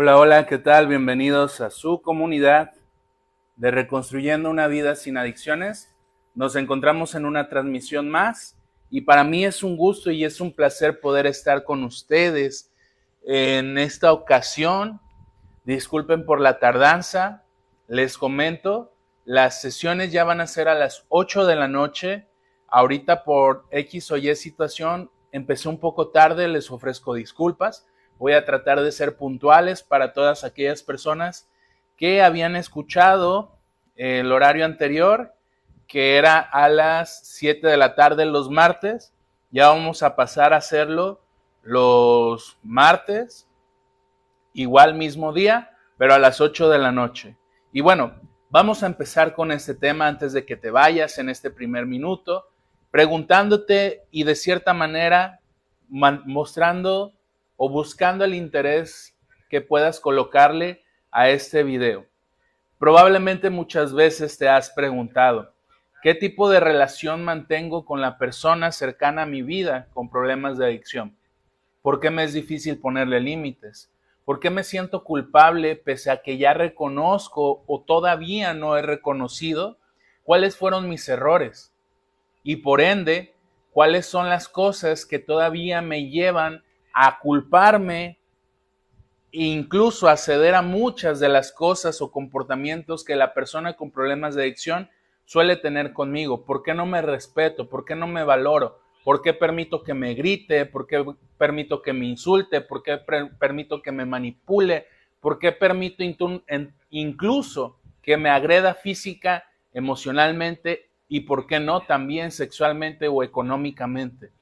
Hola, hola, ¿qué tal? Bienvenidos a su comunidad de Reconstruyendo una Vida Sin Adicciones. Nos encontramos en una transmisión más y para mí es un gusto y es un placer poder estar con ustedes en esta ocasión. Disculpen por la tardanza, les comento, las sesiones ya van a ser a las 8 de la noche. Ahorita por X o Y situación empecé un poco tarde, les ofrezco disculpas. Voy a tratar de ser puntuales para todas aquellas personas que habían escuchado el horario anterior, que era a las 7 de la tarde los martes. Ya vamos a pasar a hacerlo los martes, igual mismo día, pero a las 8 de la noche. Y bueno, vamos a empezar con este tema antes de que te vayas en este primer minuto, preguntándote y de cierta manera mostrando o buscando el interés que puedas colocarle a este video. Probablemente muchas veces te has preguntado, ¿qué tipo de relación mantengo con la persona cercana a mi vida con problemas de adicción? ¿Por qué me es difícil ponerle límites? ¿Por qué me siento culpable pese a que ya reconozco o todavía no he reconocido cuáles fueron mis errores? Y por ende, cuáles son las cosas que todavía me llevan a culparme e incluso a ceder a muchas de las cosas o comportamientos que la persona con problemas de adicción suele tener conmigo. ¿Por qué no me respeto? ¿Por qué no me valoro? ¿Por qué permito que me grite? ¿Por qué permito que me insulte? ¿Por qué permito que me manipule? ¿Por qué permito incluso que me agreda física, emocionalmente y por qué no también sexualmente o económicamente?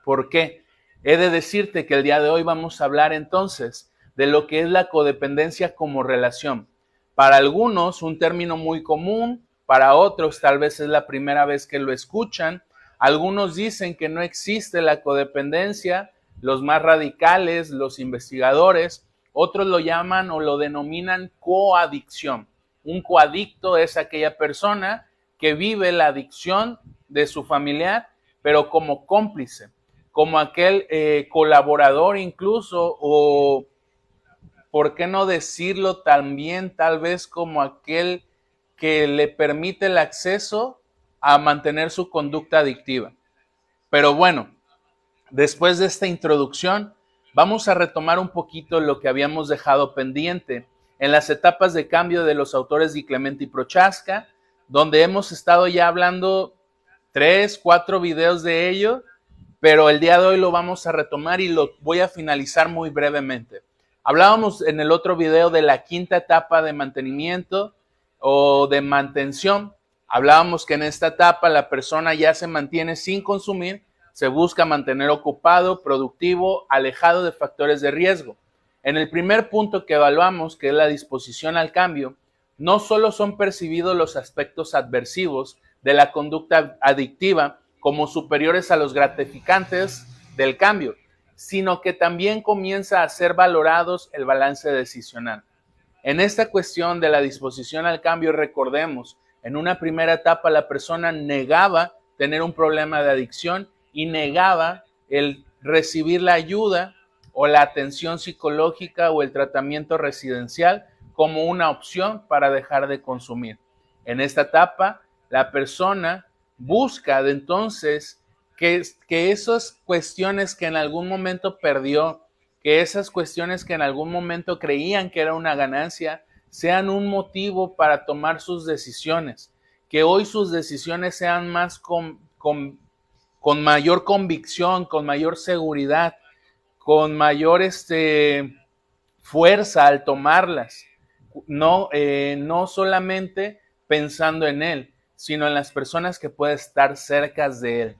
¿Por qué? He de decirte que el día de hoy vamos a hablar entonces de lo que es la codependencia como relación. Para algunos, un término muy común, para otros tal vez es la primera vez que lo escuchan. Algunos dicen que no existe la codependencia, los más radicales, los investigadores, otros lo llaman o lo denominan coadicción. Un coadicto es aquella persona que vive la adicción de su familiar, pero como cómplice, como aquel colaborador incluso, o por qué no decirlo también tal vez como aquel que le permite el acceso a mantener su conducta adictiva. Pero bueno, después de esta introducción, vamos a retomar un poquito lo que habíamos dejado pendiente en las etapas de cambio de los autores Di Clemente y Prochaska, donde hemos estado ya hablando 3, 4 videos de ello, pero el día de hoy lo vamos a retomar y lo voy a finalizar muy brevemente. Hablábamos en el otro video de la quinta etapa de mantenimiento o de mantención. Hablábamos que en esta etapa la persona ya se mantiene sin consumir, se busca mantener ocupado, productivo, alejado de factores de riesgo. En el primer punto que evaluamos, que es la disposición al cambio, no solo son percibidos los aspectos adversivos de la conducta adictiva como superiores a los gratificantes del cambio, sino que también comienza a ser valorados el balance decisional. En esta cuestión de la disposición al cambio, recordemos, en una primera etapa la persona negaba tener un problema de adicción y negaba el recibir la ayuda o la atención psicológica o el tratamiento residencial como una opción para dejar de consumir. En esta etapa, la persona busca de entonces que esas cuestiones que en algún momento perdió, que esas cuestiones que en algún momento creían que era una ganancia, sean un motivo para tomar sus decisiones, que hoy sus decisiones sean más con mayor convicción, con mayor seguridad, con mayor fuerza al tomarlas, no solamente pensando en él, sino en las personas que pueden estar cerca de él.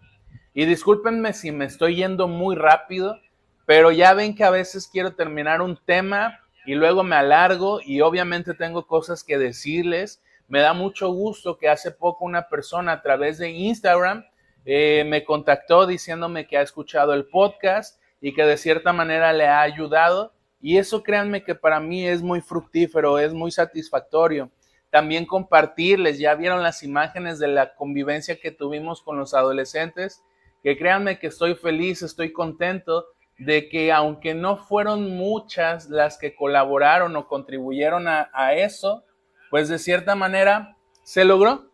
Y discúlpenme si me estoy yendo muy rápido, pero ya ven que a veces quiero terminar un tema y luego me alargo y obviamente tengo cosas que decirles. Me da mucho gusto que hace poco una persona a través de Instagram me contactó diciéndome que ha escuchado el podcast y que de cierta manera le ha ayudado. Y eso créanme que para mí es muy fructífero, es muy satisfactorio. También compartirles, ya vieron las imágenes de la convivencia que tuvimos con los adolescentes, que créanme que estoy feliz, estoy contento de que aunque no fueron muchas las que colaboraron o contribuyeron a eso, pues de cierta manera se logró.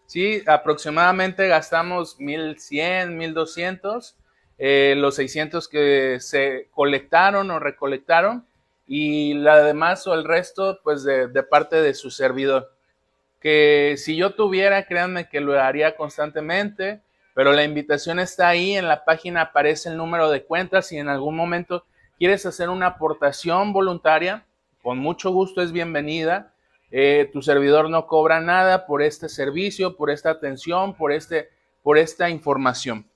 Sí, aproximadamente gastamos 1,100, 1,200, los 600 que se colectaron o recolectaron, y la demás o el resto, pues de parte de su servidor. Que si yo tuviera, créanme que lo haría constantemente, pero la invitación está ahí, en la página aparece el número de cuentas. Si en algún momento quieres hacer una aportación voluntaria, con mucho gusto es bienvenida. Tu servidor no cobra nada por este servicio, por esta atención, por esta información.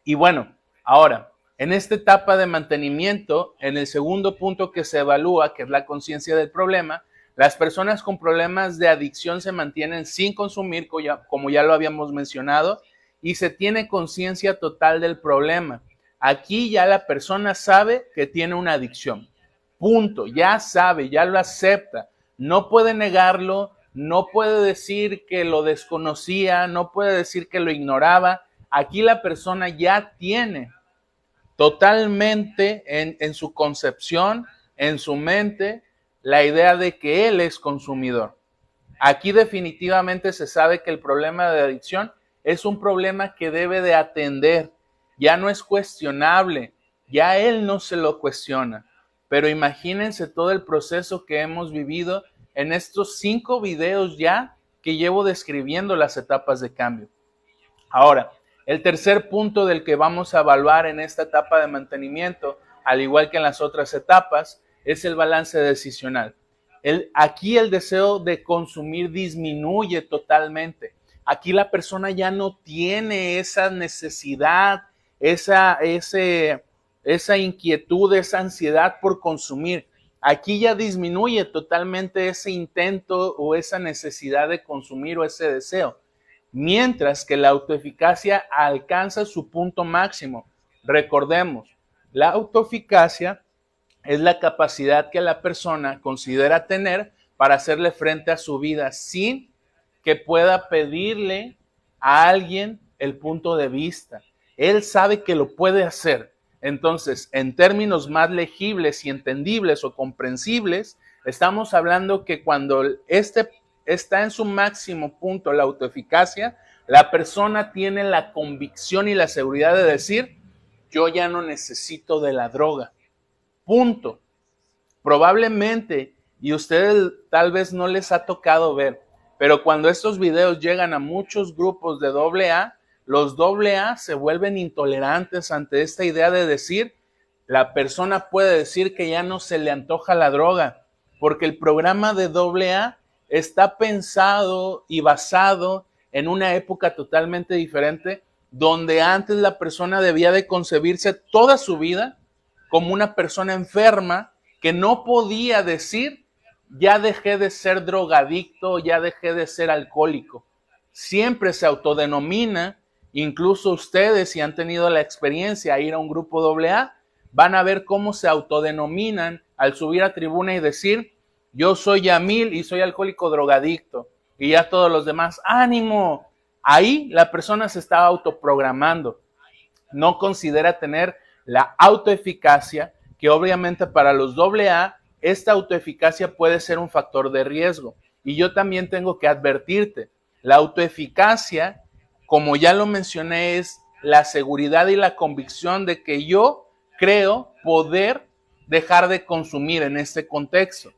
Y bueno, ahora, en esta etapa de mantenimiento, en el segundo punto que se evalúa, que es la conciencia del problema, las personas con problemas de adicción se mantienen sin consumir, como ya lo habíamos mencionado, y se tiene conciencia total del problema. Aquí ya la persona sabe que tiene una adicción. Punto. Ya sabe, ya lo acepta. No puede negarlo, no puede decir que lo desconocía, no puede decir que lo ignoraba. Aquí la persona ya tiene totalmente en su concepción, en su mente, la idea de que él es consumidor. Aquí definitivamente se sabe que el problema de adicción es un problema que debe de atender. Ya no es cuestionable, ya él no se lo cuestiona. Pero imagínense todo el proceso que hemos vivido en estos 5 videos ya que llevo describiendo las etapas de cambio. Ahora, el tercer punto del que vamos a evaluar en esta etapa de mantenimiento, al igual que en las otras etapas, es el balance decisional. Aquí el deseo de consumir disminuye totalmente. Aquí la persona ya no tiene esa necesidad, esa inquietud, esa ansiedad por consumir. Aquí ya disminuye totalmente ese intento o esa necesidad de consumir o ese deseo. Mientras que la autoeficacia alcanza su punto máximo. Recordemos, la autoeficacia es la capacidad que la persona considera tener para hacerle frente a su vida sin que pueda pedirle a alguien el punto de vista. Él sabe que lo puede hacer. Entonces, en términos más legibles y entendibles o comprensibles, estamos hablando que cuando está en su máximo punto la autoeficacia, la persona tiene la convicción y la seguridad de decir, yo ya no necesito de la droga. Punto. Probablemente, y ustedes tal vez no les ha tocado ver, pero cuando estos videos llegan a muchos grupos de AA, los AA se vuelven intolerantes ante esta idea de decir, la persona puede decir que ya no se le antoja la droga, porque el programa de AA está pensado y basado en una época totalmente diferente, donde antes la persona debía de concebirse toda su vida como una persona enferma que no podía decir, ya dejé de ser drogadicto, ya dejé de ser alcohólico. Siempre se autodenomina, incluso ustedes, si han tenido la experiencia de ir a un grupo AA, van a ver cómo se autodenominan al subir a tribuna y decir, yo soy Yamil y soy alcohólico drogadicto. Y ya todos los demás, ¡ánimo! Ahí la persona se está autoprogramando. No considera tener la autoeficacia, que obviamente para los AA, esta autoeficacia puede ser un factor de riesgo. Y yo también tengo que advertirte, la autoeficacia, como ya lo mencioné, es la seguridad y la convicción de que yo creo poder dejar de consumir en este contexto.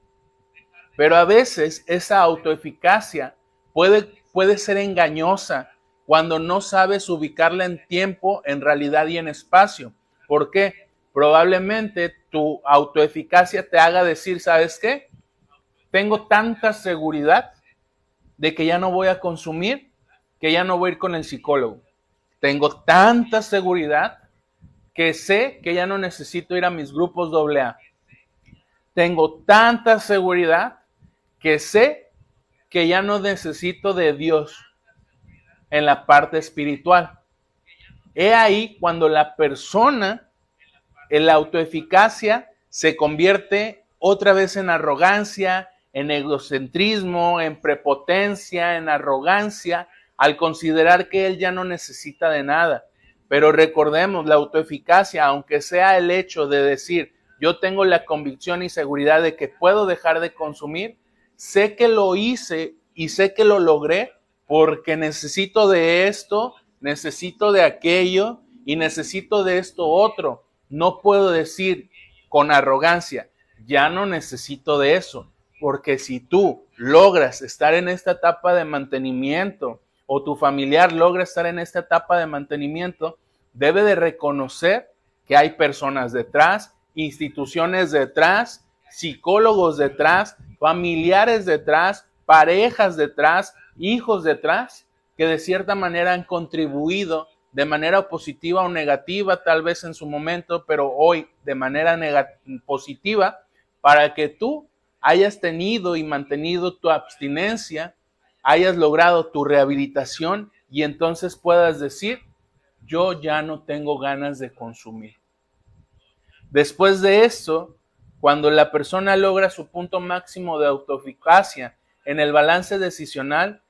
Pero a veces esa autoeficacia puede ser engañosa cuando no sabes ubicarla en tiempo, en realidad y en espacio. ¿Por qué? Probablemente tu autoeficacia te haga decir, ¿sabes qué? Tengo tanta seguridad de que ya no voy a consumir, que ya no voy a ir con el psicólogo. Tengo tanta seguridad que sé que ya no necesito ir a mis grupos AA. Tengo tanta seguridad que sé que ya no necesito de Dios en la parte espiritual. He ahí cuando la persona, en la autoeficacia, se convierte otra vez en arrogancia, en egocentrismo, en prepotencia, en arrogancia, al considerar que él ya no necesita de nada. Pero recordemos, la autoeficacia, aunque sea el hecho de decir, yo tengo la convicción y seguridad de que puedo dejar de consumir, sé que lo hice y sé que lo logré porque necesito de esto, necesito de aquello y necesito de esto otro. No puedo decir con arrogancia, ya no necesito de eso, porque si tú logras estar en esta etapa de mantenimiento o tu familiar logra estar en esta etapa de mantenimiento, debe de reconocer que hay personas detrás, instituciones detrás, psicólogos detrás, familiares detrás, parejas detrás, hijos detrás, que de cierta manera han contribuido de manera positiva o negativa, tal vez en su momento, pero hoy de manera positiva, para que tú hayas tenido y mantenido tu abstinencia, hayas logrado tu rehabilitación y entonces puedas decir, yo ya no tengo ganas de consumir. Después de esto, cuando la persona logra su punto máximo de autoeficacia en el balance decisional,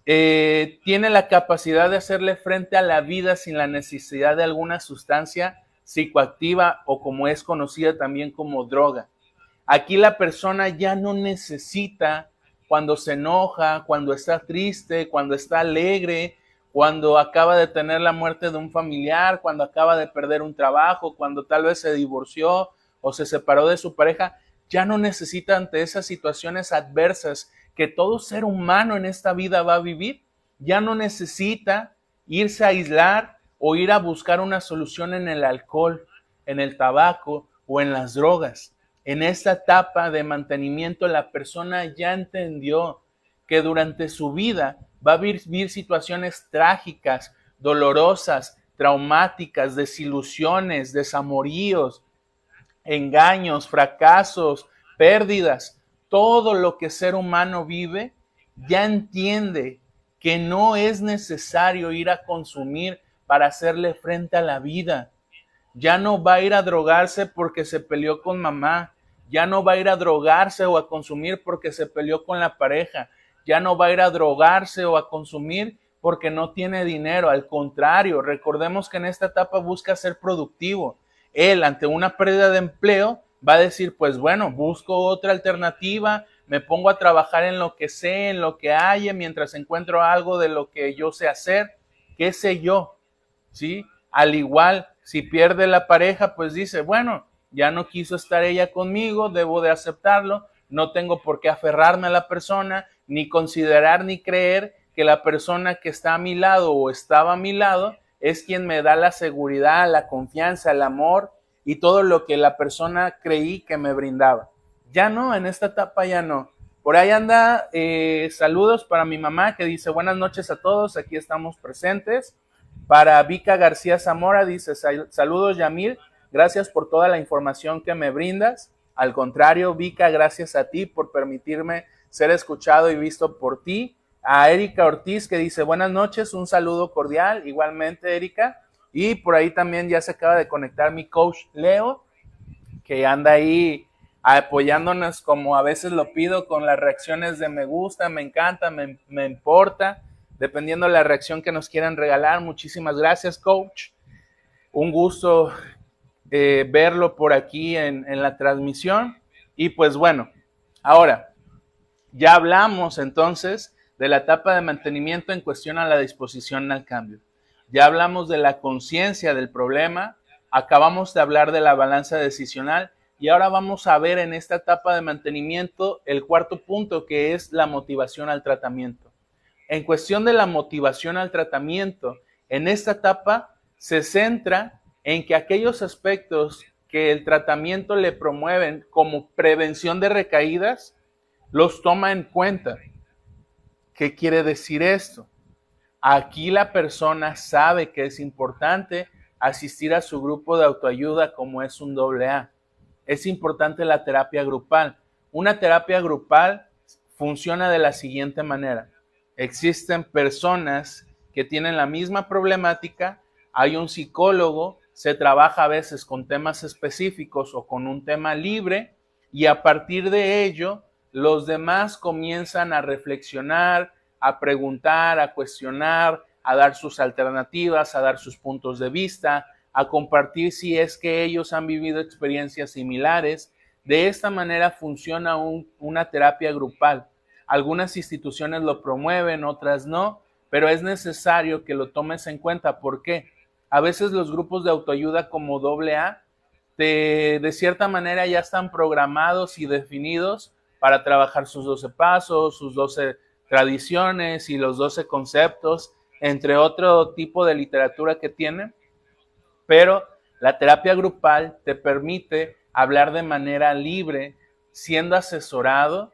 tiene la capacidad de hacerle frente a la vida sin la necesidad de alguna sustancia psicoactiva o como es conocida también como droga. Aquí la persona ya no necesita, cuando se enoja, cuando está triste, cuando está alegre, cuando acaba de tener la muerte de un familiar, cuando acaba de perder un trabajo, cuando tal vez se divorció o se separó de su pareja, ya no necesita ante esas situaciones adversas que todo ser humano en esta vida va a vivir, ya no necesita irse a aislar o ir a buscar una solución en el alcohol, en el tabaco o en las drogas. En esta etapa de mantenimiento la persona ya entendió que durante su vida va a vivir situaciones trágicas, dolorosas, traumáticas, desilusiones, desamoríos, engaños, fracasos, pérdidas. Todo lo que ser humano vive ya entiende que no es necesario ir a consumir para hacerle frente a la vida. Ya no va a ir a drogarse porque se peleó con mamá. Ya no va a ir a drogarse o a consumir porque se peleó con la pareja. Ya no va a ir a drogarse o a consumir porque no tiene dinero. Al contrario, recordemos que en esta etapa busca ser productivo. Él, ante una pérdida de empleo, va a decir, pues bueno, busco otra alternativa, me pongo a trabajar en lo que sé, en lo que haya, mientras encuentro algo de lo que yo sé hacer, qué sé yo, ¿sí? Al igual, si pierde la pareja, pues dice, bueno, ya no quiso estar ella conmigo, debo de aceptarlo, no tengo por qué aferrarme a la persona, ni considerar ni creer que la persona que está a mi lado o estaba a mi lado es quien me da la seguridad, la confianza, el amor y todo lo que la persona creí que me brindaba. Ya no, en esta etapa ya no. Por ahí anda, saludos para mi mamá que dice, buenas noches a todos, aquí estamos presentes. Para Vika García Zamora dice, saludos Yamil, gracias por toda la información que me brindas. Al contrario, Vika, gracias a ti por permitirme ser escuchado y visto por ti. A Erika Ortiz que dice, buenas noches, un saludo cordial, igualmente Erika. Y por ahí también ya se acaba de conectar mi coach Leo, que anda ahí apoyándonos como a veces lo pido con las reacciones de me gusta, me encanta, me importa, dependiendo de la reacción que nos quieran regalar. Muchísimas gracias, coach. Un gusto verlo por aquí en la transmisión. Y pues bueno, ahora, ya hablamos entonces de la etapa de mantenimiento en cuestión a la disposición al cambio. Ya hablamos de la conciencia del problema, acabamos de hablar de la balanza decisional y ahora vamos a ver en esta etapa de mantenimiento el cuarto punto, que es la motivación al tratamiento. En cuestión de la motivación al tratamiento, en esta etapa se centra en que aquellos aspectos que el tratamiento le promueven como prevención de recaídas, los toma en cuenta. ¿Qué quiere decir esto? Aquí la persona sabe que es importante asistir a su grupo de autoayuda como es un AA. Es importante la terapia grupal. Una terapia grupal funciona de la siguiente manera. Existen personas que tienen la misma problemática, hay un psicólogo, se trabaja a veces con temas específicos o con un tema libre y a partir de ello los demás comienzan a reflexionar, a preguntar, a cuestionar, a dar sus alternativas, a dar sus puntos de vista, a compartir si es que ellos han vivido experiencias similares. De esta manera funciona una terapia grupal. Algunas instituciones lo promueven, otras no, pero es necesario que lo tomes en cuenta. ¿Por qué? A veces los grupos de autoayuda como AA de cierta manera ya están programados y definidos para trabajar sus 12 pasos, sus 12 tradiciones y los 12 conceptos, entre otro tipo de literatura que tienen, pero la terapia grupal te permite hablar de manera libre, siendo asesorado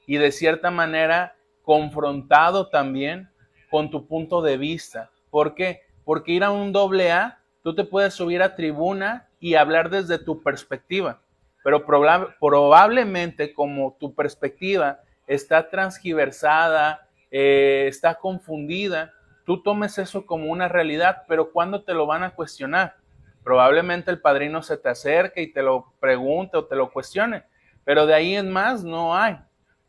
y de cierta manera confrontado también con tu punto de vista. ¿Por qué? Porque ir a un AA, tú te puedes subir a tribuna y hablar desde tu perspectiva, pero probablemente como tu perspectiva está transgiversada, está confundida, tú tomes eso como una realidad, pero ¿cuándo te lo van a cuestionar? Probablemente el padrino se te acerque y te lo pregunte o te lo cuestione, pero de ahí en más no hay.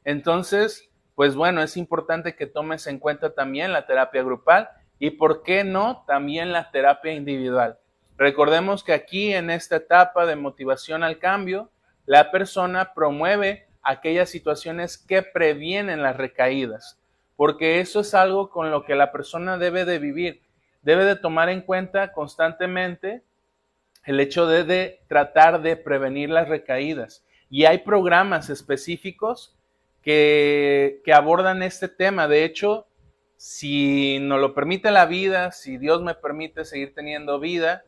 Entonces, pues bueno, es importante que tomes en cuenta también la terapia grupal y, ¿por qué no?, también la terapia individual. Recordemos que aquí en esta etapa de motivación al cambio, la persona promueve aquellas situaciones que previenen las recaídas, porque eso es algo con lo que la persona debe de vivir, debe de tomar en cuenta constantemente el hecho de tratar de prevenir las recaídas. Y hay programas específicos que abordan este tema. De hecho, si nos lo permite la vida, si Dios me permite seguir teniendo vida,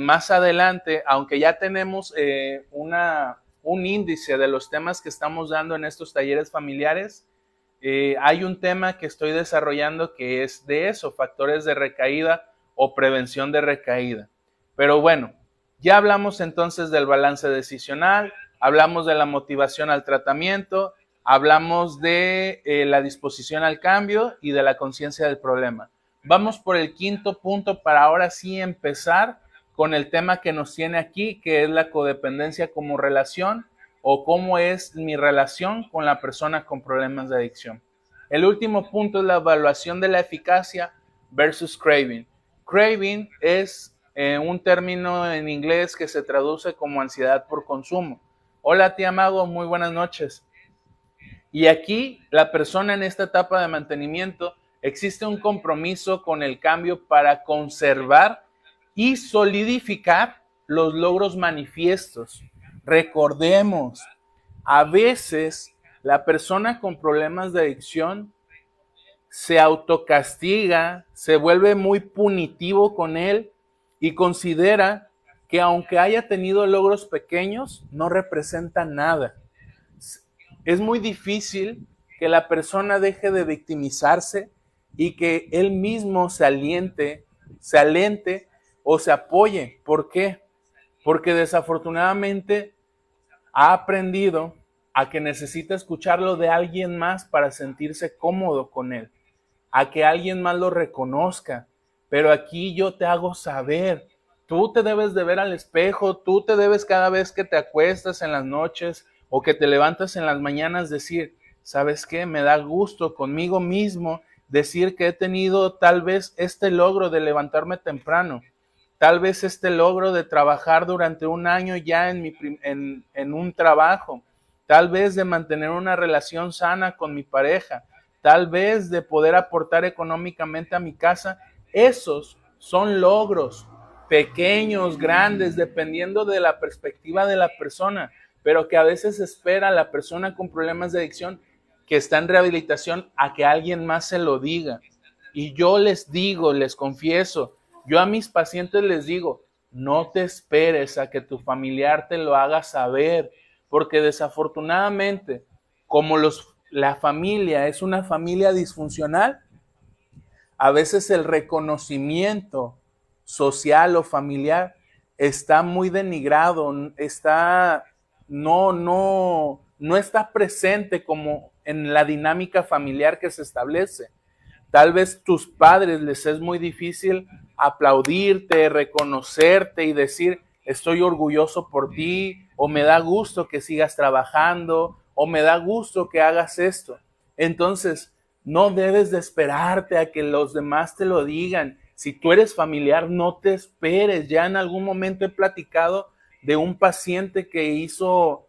más adelante, aunque ya tenemos un índice de los temas que estamos dando en estos talleres familiares, hay un tema que estoy desarrollando que es de eso, factores de recaída o prevención de recaída. Pero bueno, ya hablamos entonces del balance decisional, hablamos de la motivación al tratamiento, hablamos de la disposición al cambio y de la conciencia del problema. Vamos por el quinto punto para ahora sí empezar con el tema que nos tiene aquí, que es la codependencia como relación o cómo es mi relación con la persona con problemas de adicción. El último punto es la evaluación de la eficacia versus craving. Craving es un término en inglés que se traduce como ansiedad por consumo. Hola, tía Mago, muy buenas noches. Y aquí la persona en esta etapa de mantenimiento existe un compromiso con el cambio para conservar y solidificar los logros manifiestos. Recordemos, a veces la persona con problemas de adicción se autocastiga, se vuelve muy punitivo con él y considera que aunque haya tenido logros pequeños, no representa nada. Es muy difícil que la persona deje de victimizarse y que él mismo se alente o se apoye. ¿Por qué? Porque desafortunadamente ha aprendido a que necesita escucharlo de alguien más para sentirse cómodo con él, a que alguien más lo reconozca. Pero aquí yo te hago saber, tú te debes de ver al espejo, tú te debes cada vez que te acuestas en las noches o que te levantas en las mañanas decir, ¿sabes qué? Me da gusto conmigo mismo decir que he tenido tal vez este logro de levantarme temprano, tal vez este logro de trabajar durante un año ya en un trabajo, tal vez de mantener una relación sana con mi pareja, tal vez de poder aportar económicamente a mi casa. Esos son logros pequeños, grandes, dependiendo de la perspectiva de la persona, pero que a veces espera la persona con problemas de adicción que está en rehabilitación a que alguien más se lo diga. Y yo les digo, les confieso, yo a mis pacientes les digo, no te esperes a que tu familiar te lo haga saber, porque desafortunadamente, como la familia es una familia disfuncional, a veces el reconocimiento social o familiar está muy denigrado, no está presente como en la dinámica familiar que se establece. Tal vez tus padres les es muy difícil aplaudirte, reconocerte y decir, estoy orgulloso por ti, o me da gusto que sigas trabajando, o me da gusto que hagas esto. Entonces, No debes de esperarte a que los demás te lo digan. Si tú eres familiar, no te esperes. Ya en algún momento he platicado de un paciente que hizo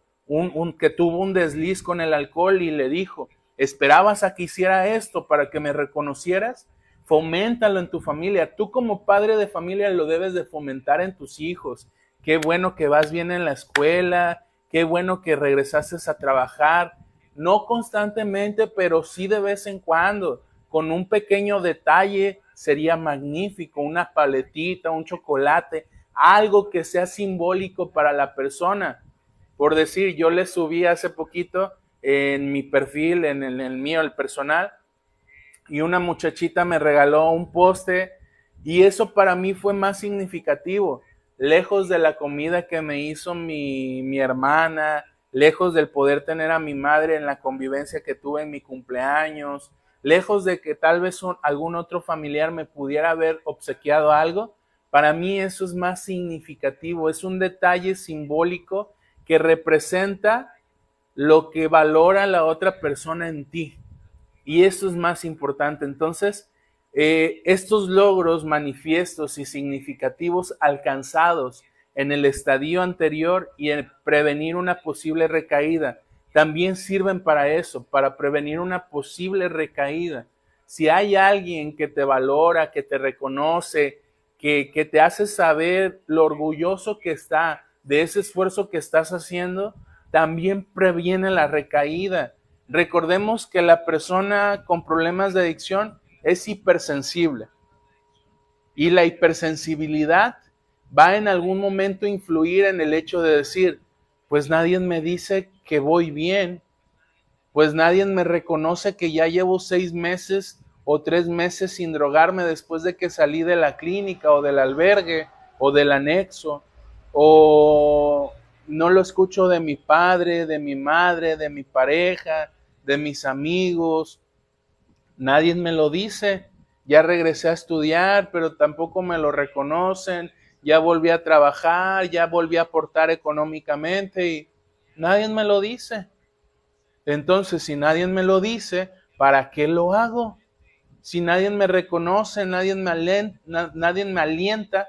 que tuvo un desliz con el alcohol y le dijo, ¿esperabas a que hiciera esto para que me reconocieras? Foméntalo en tu familia. Tú como padre de familia lo debes de fomentar en tus hijos. Qué bueno que vas bien en la escuela, qué bueno que regresaste a trabajar. No constantemente, pero sí de vez en cuando. Con un pequeño detalle sería magnífico, una paletita, un chocolate, algo que sea simbólico para la persona. Por decir, yo le subí hace poquito en mi perfil, en el mío, el personal, y una muchachita me regaló un poste y eso para mí fue más significativo, lejos de la comida que me hizo mi hermana, lejos del poder tener a mi madre en la convivencia que tuve en mi cumpleaños, lejos de que tal vez algún otro familiar me pudiera haber obsequiado algo. Para mí eso es más significativo, es un detalle simbólico que representa lo que valora la otra persona en ti. Y eso es más importante. Entonces, estos logros manifiestos y significativos alcanzados en el estadio anterior y en prevenir una posible recaída, también sirven para eso, para prevenir una posible recaída. Si hay alguien que te valora, que te reconoce, que te hace saber lo orgulloso que está de ese esfuerzo que estás haciendo, también previene la recaída. Recordemos que la persona con problemas de adicción es hipersensible y la hipersensibilidad va en algún momento a influir en el hecho de decir, pues nadie me dice que voy bien, pues nadie me reconoce que ya llevo 6 meses o 3 meses sin drogarme después de que salí de la clínica o del albergue o del anexo, o no lo escucho de mi padre, de mi madre, de mi pareja, de mis amigos, nadie me lo dice. Ya regresé a estudiar, pero tampoco me lo reconocen, ya volví a trabajar, ya volví a aportar económicamente y nadie me lo dice. Entonces, si nadie me lo dice, ¿para qué lo hago? Si nadie me reconoce, nadie me alienta,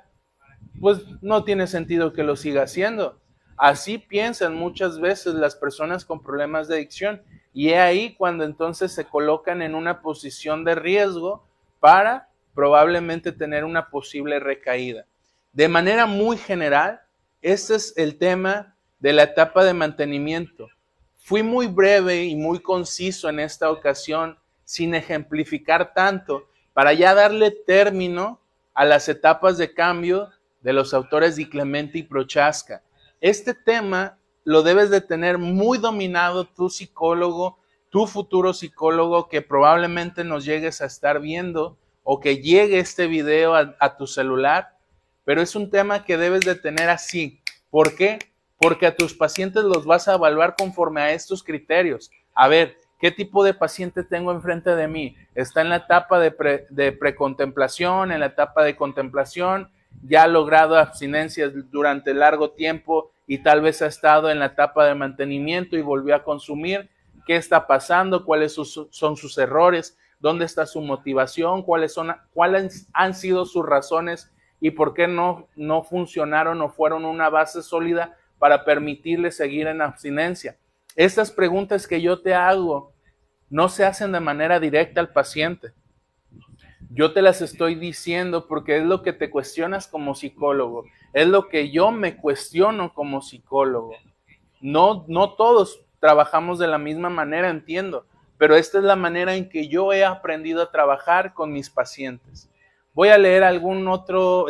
pues no tiene sentido que lo siga haciendo. Así piensan muchas veces las personas con problemas de adicción y es ahí cuando entonces se colocan en una posición de riesgo para probablemente tener una posible recaída. De manera muy general, este es el tema de la etapa de mantenimiento. Fui muy breve y muy conciso en esta ocasión, sin ejemplificar tanto, para ya darle término a las etapas de cambio de los autores Di Clemente y Prochaska. Este tema lo debes de tener muy dominado tu psicólogo, tu futuro psicólogo que probablemente nos llegues a estar viendo o que llegue este video a tu celular, pero es un tema que debes de tener así. ¿Por qué? Porque a tus pacientes los vas a evaluar conforme a estos criterios. A ver, ¿qué tipo de paciente tengo enfrente de mí? ¿Está en la etapa de precontemplación, en la etapa de contemplación? ¿Ya ha logrado abstinencias durante largo tiempo y tal vez ha estado en la etapa de mantenimiento y volvió a consumir? ¿Qué está pasando? ¿Cuáles son sus errores? ¿Dónde está su motivación? ¿Cuáles han sido sus razones y por qué no funcionaron o fueron una base sólida para permitirle seguir en abstinencia? Estas preguntas que yo te hago no se hacen de manera directa al paciente. Yo te las estoy diciendo porque es lo que te cuestionas como psicólogo, es lo que yo me cuestiono como psicólogo. No todos trabajamos de la misma manera, entiendo, pero esta es la manera en que yo he aprendido a trabajar con mis pacientes. Voy a leer algún otro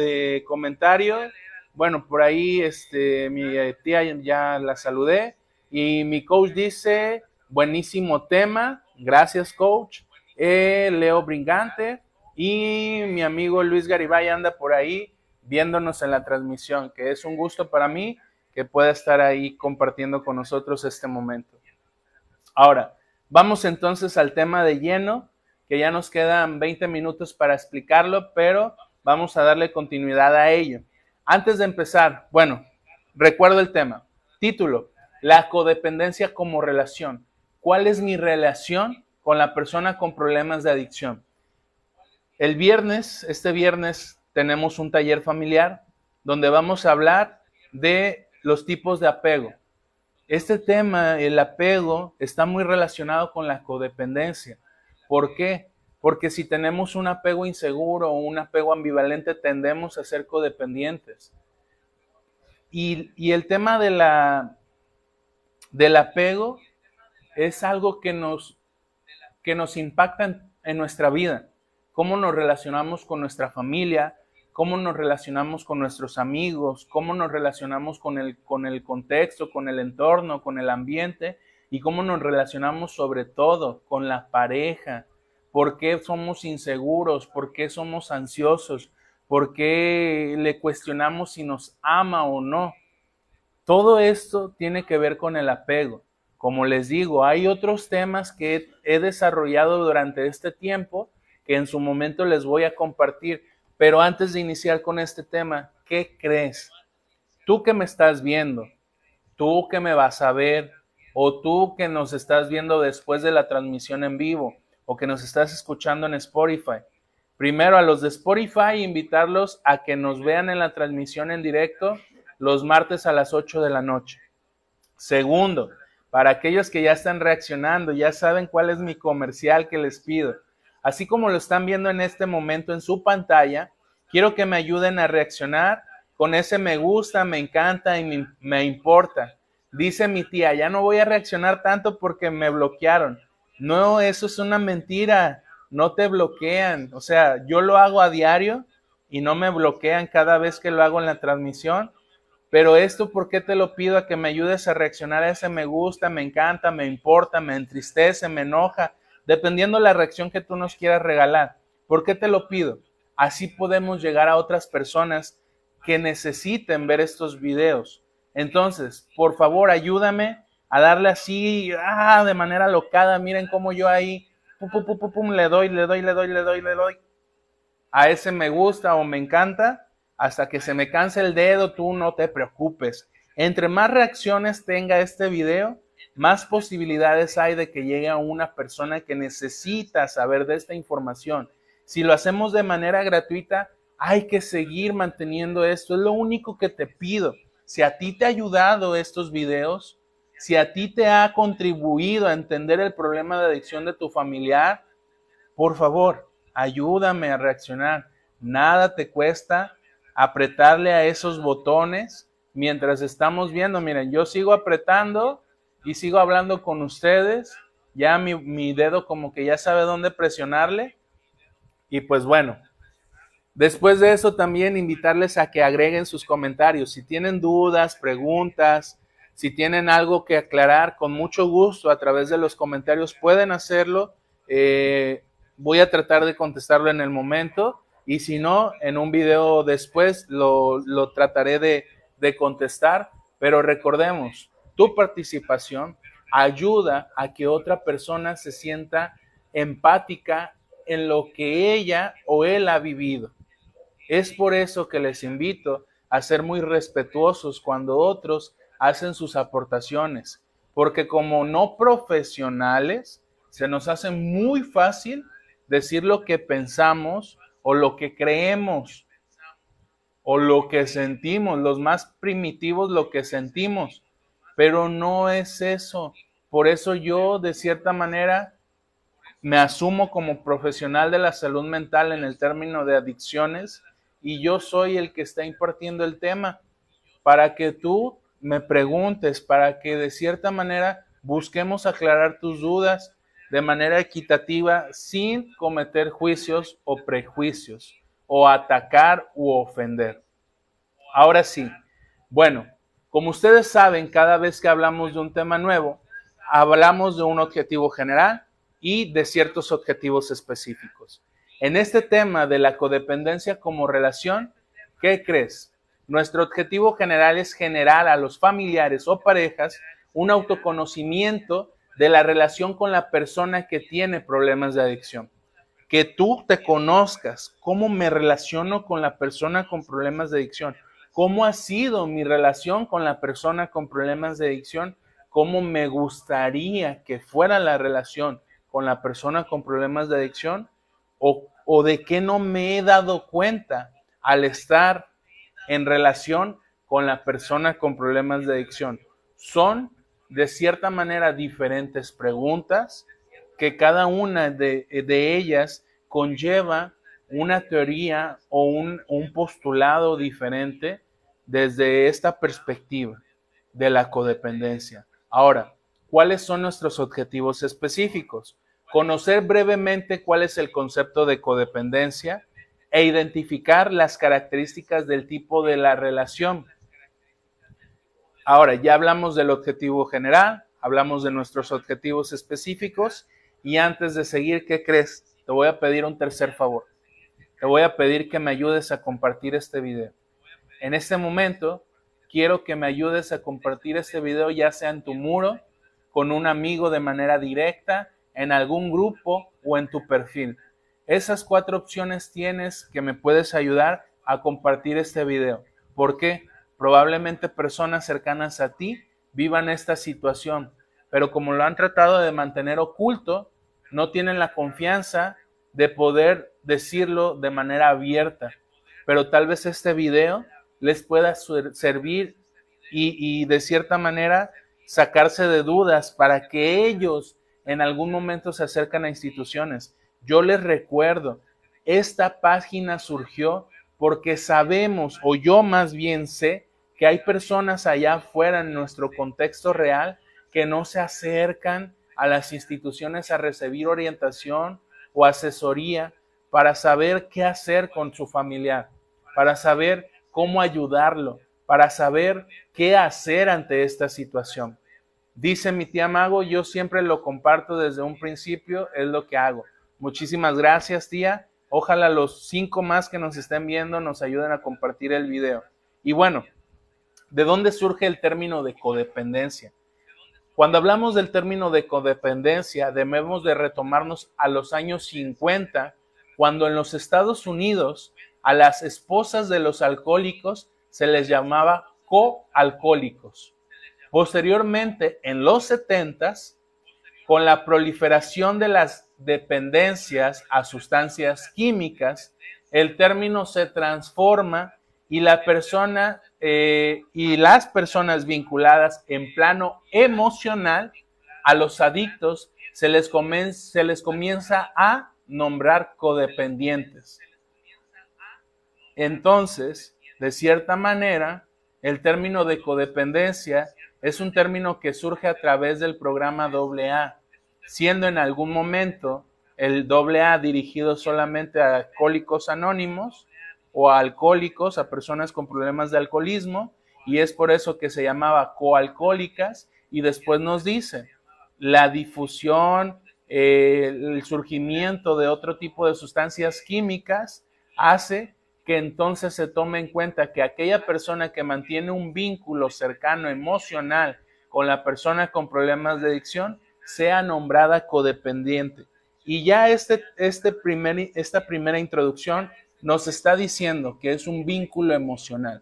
comentario. Bueno, por ahí mi tía ya la saludé y mi coach dice, buenísimo tema, gracias coach. Leo Bringante y mi amigo Luis Garibay anda por ahí viéndonos en la transmisión, que es un gusto para mí que pueda estar ahí compartiendo con nosotros este momento. Ahora, vamos entonces al tema de lleno, que ya nos quedan 20 minutos para explicarlo, pero vamos a darle continuidad a ello. Antes de empezar, bueno, recuerdo el tema. Título, la codependencia como relación. ¿Cuál es mi relación con la persona con problemas de adicción. Este viernes tenemos un taller familiar donde vamos a hablar de los tipos de apego. Este tema, el apego, está muy relacionado con la codependencia. ¿Por qué? Porque si tenemos un apego inseguro o un apego ambivalente, tendemos a ser codependientes. Y el tema del apego es algo que nos impacta en nuestra vida. Cómo nos relacionamos con nuestra familia, cómo nos relacionamos con nuestros amigos, cómo nos relacionamos con el contexto, con el entorno, con el ambiente, y cómo nos relacionamos sobre todo con la pareja. ¿Por qué somos inseguros? ¿Por qué somos ansiosos? ¿Por qué le cuestionamos si nos ama o no? Todo esto tiene que ver con el apego. Como les digo, hay otros temas que he desarrollado durante este tiempo que en su momento les voy a compartir. Pero antes de iniciar con este tema, ¿qué crees? Tú que me estás viendo, tú que me vas a ver, o tú que nos estás viendo después de la transmisión en vivo, o que nos estás escuchando en Spotify. Primero, a los de Spotify, invitarlos a que nos vean en la transmisión en directo los martes a las 8 de la noche. Segundo, para aquellos que ya están reaccionando, ya saben cuál es mi comercial que les pido. Así como lo están viendo en este momento en su pantalla, quiero que me ayuden a reaccionar con ese me gusta, me encanta y me importa. Dice mi tía, ya no voy a reaccionar tanto porque me bloquearon. No, eso es una mentira, no te bloquean. O sea, yo lo hago a diario y no me bloquean cada vez que lo hago en la transmisión. Pero esto, ¿por qué te lo pido? A que me ayudes a reaccionar a ese me gusta, me encanta, me importa, me entristece, me enoja, dependiendo la reacción que tú nos quieras regalar. ¿Por qué te lo pido? Así podemos llegar a otras personas que necesiten ver estos videos. Entonces, por favor, ayúdame a darle así, de manera locada. Miren cómo yo ahí, le doy a ese me gusta o me encanta, hasta que se me canse el dedo. Tú no te preocupes. Entre más reacciones tenga este video, más posibilidades hay de que llegue a una persona que necesita saber de esta información. Si lo hacemos de manera gratuita, hay que seguir manteniendo esto. Es lo único que te pido. Si a ti te ha ayudado estos videos, si a ti te ha contribuido a entender el problema de adicción de tu familiar, por favor, ayúdame a reaccionar. Nada te cuesta apretarle a esos botones mientras estamos viendo. Miren, yo sigo apretando y sigo hablando con ustedes. Ya mi dedo como que ya sabe dónde presionarle. Y pues bueno, después de eso también invitarles a que agreguen sus comentarios. Si tienen dudas, preguntas, si tienen algo que aclarar, con mucho gusto a través de los comentarios pueden hacerlo. Voy a tratar de contestarlo en el momento, y si no, en un video después lo trataré de contestar. Pero recordemos, tu participación ayuda a que otra persona se sienta empática en lo que ella o él ha vivido. Es por eso que les invito a ser muy respetuosos cuando otros hacen sus aportaciones, porque como no profesionales se nos hace muy fácil decir lo que pensamos o lo que creemos o lo que sentimos, los más primitivos lo que sentimos, pero no es eso. Por eso yo, de cierta manera, me asumo como profesional de la salud mental en el término de adicciones, y yo soy el que está impartiendo el tema para que tú me preguntes, para que de cierta manera busquemos aclarar tus dudas de manera equitativa, sin cometer juicios o prejuicios, o atacar u ofender. Ahora sí, bueno, como ustedes saben, cada vez que hablamos de un tema nuevo, hablamos de un objetivo general y de ciertos objetivos específicos. En este tema de la codependencia como relación, ¿qué crees? Nuestro objetivo general es generar a los familiares o parejas un autoconocimiento de la relación con la persona que tiene problemas de adicción. Que tú te conozcas, cómo me relaciono con la persona con problemas de adicción, cómo ha sido mi relación con la persona con problemas de adicción, cómo me gustaría que fuera la relación con la persona con problemas de adicción o de qué no me he dado cuenta al estar en relación con la persona con problemas de adicción. Son de cierta manera diferentes preguntas que cada una de ellas conlleva una teoría o un postulado diferente desde esta perspectiva de la codependencia. Ahora, ¿cuáles son nuestros objetivos específicos? Conocer brevemente cuál es el concepto de codependencia e identificar las características del tipo de la relación. Ahora, ya hablamos del objetivo general, hablamos de nuestros objetivos específicos y antes de seguir, ¿qué crees? Te voy a pedir un tercer favor. Te voy a pedir que me ayudes a compartir este video. En este momento, quiero que me ayudes a compartir este video ya sea en tu muro, con un amigo de manera directa, en algún grupo o en tu perfil. Esas 4 opciones tienes que me puedes ayudar a compartir este video. ¿Por qué? Probablemente personas cercanas a ti vivan esta situación, pero como lo han tratado de mantener oculto, no tienen la confianza de poder decirlo de manera abierta. Pero tal vez este video les pueda servir y de cierta manera sacarse de dudas para que ellos en algún momento se acercan a instituciones. Yo les recuerdo, esta página surgió porque sabemos, o yo más bien sé, que hay personas allá afuera en nuestro contexto real que no se acercan a las instituciones a recibir orientación o asesoría para saber qué hacer con su familiar, para saber cómo ayudarlo, para saber qué hacer ante esta situación. Dice mi tía Mago, yo siempre lo comparto desde un principio, es lo que hago. Muchísimas gracias, tía. Ojalá los 5 más que nos estén viendo nos ayuden a compartir el video. Y bueno, ¿de dónde surge el término de codependencia? Cuando hablamos del término de codependencia, debemos de retomarnos a los años 50, cuando en los Estados Unidos a las esposas de los alcohólicos se les llamaba coalcohólicos. Posteriormente, en los 70s, con la proliferación de las dependencias a sustancias químicas, el término se transforma y la persona y las personas vinculadas en plano emocional a los adictos se les comienza a nombrar codependientes. Entonces, de cierta manera, el término de codependencia es un término que surge a través del programa AA, siendo en algún momento el AA dirigido solamente a alcohólicos anónimos o a alcohólicos, a personas con problemas de alcoholismo, y es por eso que se llamaba coalcohólicas, y después nos dice, la difusión, el surgimiento de otro tipo de sustancias químicas hace que entonces se tome en cuenta que aquella persona que mantiene un vínculo cercano emocional con la persona con problemas de adicción sea nombrada codependiente. Y ya esta primera introducción nos está diciendo que es un vínculo emocional.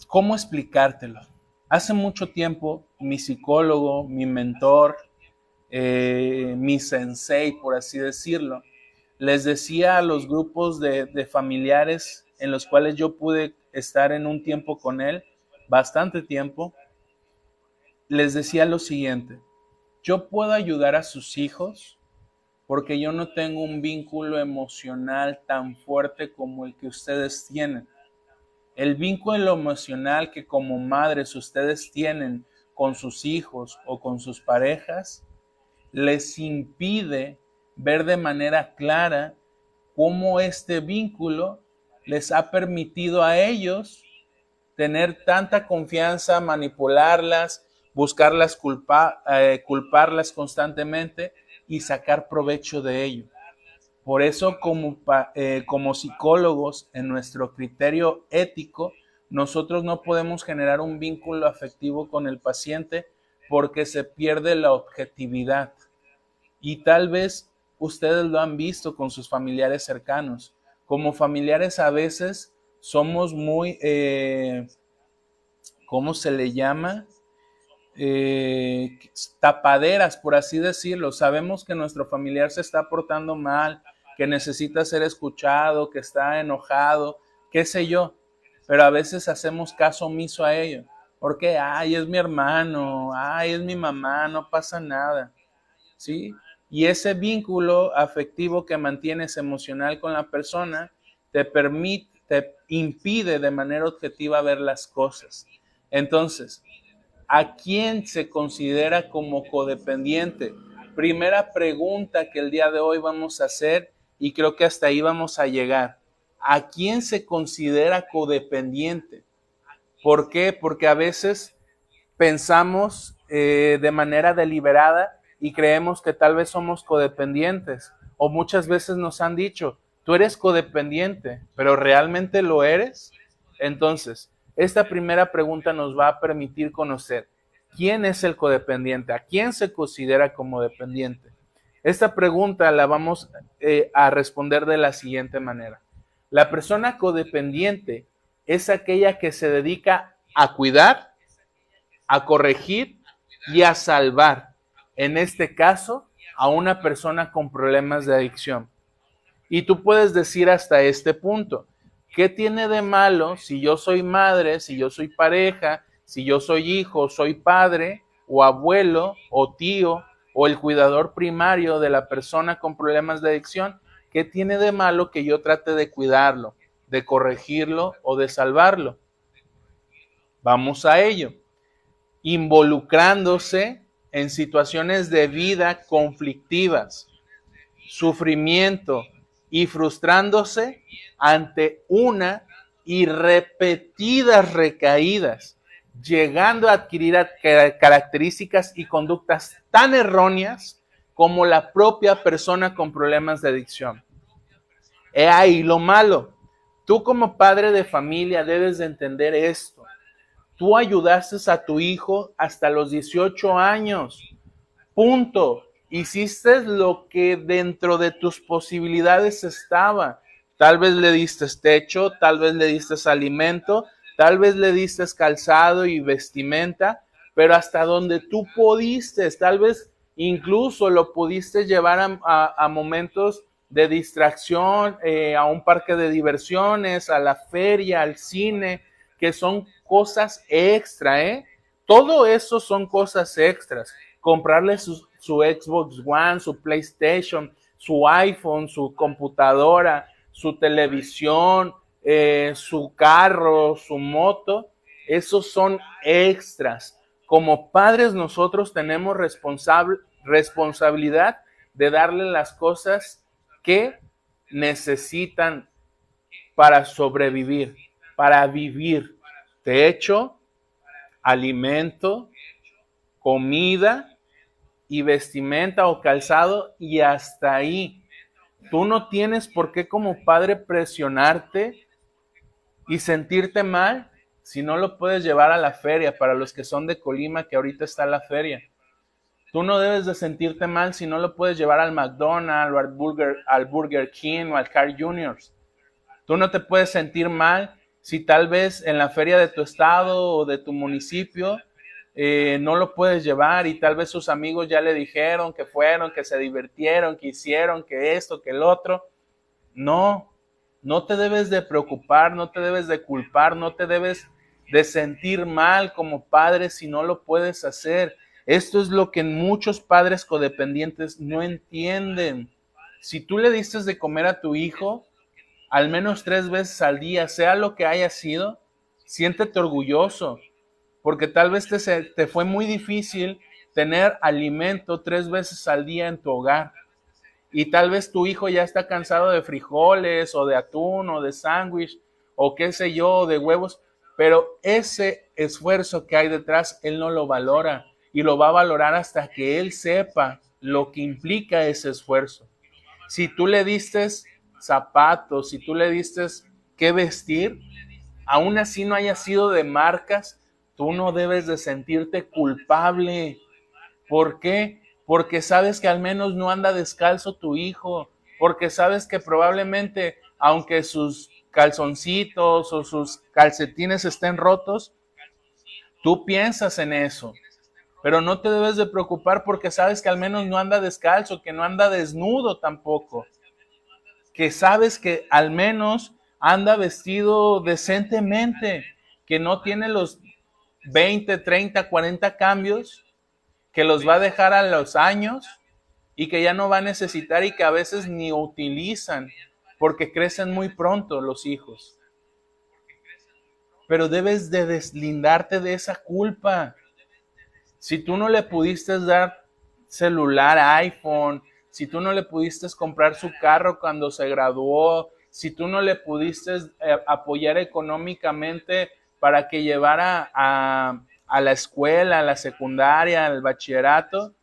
¿Cómo explicártelo? Hace mucho tiempo, mi psicólogo, mi mentor, mi sensei, por así decirlo, les decía a los grupos de familiares en los cuales yo pude estar en un tiempo con él, bastante tiempo, les decía lo siguiente: yo puedo ayudar a sus hijos porque yo no tengo un vínculo emocional tan fuerte como el que ustedes tienen. El vínculo emocional que como madres ustedes tienen con sus hijos o con sus parejas les impide ver de manera clara cómo este vínculo les ha permitido a ellos tener tanta confianza, manipularlas, buscarlas, culparlas constantemente y sacar provecho de ello. Por eso, como psicólogos, en nuestro criterio ético, nosotros no podemos generar un vínculo afectivo con el paciente porque se pierde la objetividad. Y tal vez ustedes lo han visto con sus familiares cercanos. Como familiares a veces somos muy, ¿cómo se le llama? tapaderas, por así decirlo. Sabemos que nuestro familiar se está portando mal, que necesita ser escuchado, que está enojado, qué sé yo, pero a veces hacemos caso omiso a ello. Porque, ay, es mi hermano, ay, es mi mamá, no pasa nada, ¿sí? Y ese vínculo afectivo que mantienes emocional con la persona te impide de manera objetiva ver las cosas. Entonces, ¿a quién se considera como codependiente? Primera pregunta que el día de hoy vamos a hacer y creo que hasta ahí vamos a llegar. ¿A quién se considera codependiente? ¿Por qué? Porque a veces pensamos de manera deliberada y creemos que tal vez somos codependientes. O muchas veces nos han dicho, tú eres codependiente, pero ¿realmente lo eres? Entonces, esta primera pregunta nos va a permitir conocer quién es el codependiente, a quién se considera como dependiente. Esta pregunta la vamos a responder de la siguiente manera. La persona codependiente es aquella que se dedica a cuidar, a corregir y a salvar, en este caso, a una persona con problemas de adicción. Y tú puedes decir hasta este punto, ¿qué tiene de malo si yo soy madre, si yo soy pareja, si yo soy hijo, soy padre o abuelo o tío o el cuidador primario de la persona con problemas de adicción? ¿Qué tiene de malo que yo trate de cuidarlo, de corregirlo o de salvarlo? Vamos a ello. Involucrándose en situaciones de vida conflictivas, sufrimiento y frustrándose ante una y repetidas recaídas, llegando a adquirir características y conductas tan erróneas como la propia persona con problemas de adicción. He ahí lo malo. Tú como padre de familia debes de entender esto. Tú ayudaste a tu hijo hasta los 18 años. Punto. Hiciste lo que dentro de tus posibilidades estaba. Tal vez le diste techo, tal vez le diste alimento, tal vez le diste calzado y vestimenta, pero hasta donde tú pudiste, tal vez incluso lo pudiste llevar a momentos de distracción, a un parque de diversiones, a la feria, al cine, que son cosas extra, Todo eso son cosas extras. Comprarle su Xbox One, su PlayStation, su iPhone, su computadora, su televisión, su carro, su moto, esos son extras. Como padres nosotros tenemos responsabilidad de darle las cosas que necesitan para sobrevivir, para vivir. Techo, alimento, comida y vestimenta o calzado y hasta ahí. Tú no tienes por qué como padre presionarte y sentirte mal si no lo puedes llevar a la feria. Para los que son de Colima, que ahorita está la feria, tú no debes de sentirte mal si no lo puedes llevar al McDonald's o al Burger King o al Carl Jr. Tú no te puedes sentir mal si tal vez en la feria de tu estado o de tu municipio no lo puedes llevar y tal vez sus amigos ya le dijeron que fueron, que se divirtieron, que hicieron, que esto, que el otro. No, no te debes de preocupar, no te debes de culpar, no te debes de sentir mal como padre si no lo puedes hacer. Esto es lo que muchos padres codependientes no entienden. Si tú le diste de comer a tu hijo al menos 3 veces al día, sea lo que haya sido, siéntete orgulloso, porque tal vez te fue muy difícil tener alimento 3 veces al día en tu hogar. Y tal vez tu hijo ya está cansado de frijoles o de atún o de sándwich o qué sé yo, de huevos, pero ese esfuerzo que hay detrás, él no lo valora y lo va a valorar hasta que él sepa lo que implica ese esfuerzo. Si tú le diste zapatos, si tú le diste qué vestir, aún así no haya sido de marcas, tú no debes de sentirte culpable. ¿Por qué? Porque sabes que al menos no anda descalzo tu hijo, porque sabes que probablemente, aunque sus calzoncitos o sus calcetines estén rotos, tú piensas en eso. pero no te debes de preocupar porque sabes que al menos no anda descalzo, que no anda desnudo tampoco, que sabes que al menos anda vestido decentemente, que no tiene los 20, 30, 40 cambios, que los va a dejar a los años y que ya no va a necesitar y que a veces ni utilizan porque crecen muy pronto los hijos. Pero debes de deslindarte de esa culpa. Si tú no le pudiste dar celular, iPhone, si tú no le pudiste comprar su carro cuando se graduó, si tú no le pudiste apoyar económicamente para que llevara a la escuela, a la secundaria, al bachillerato,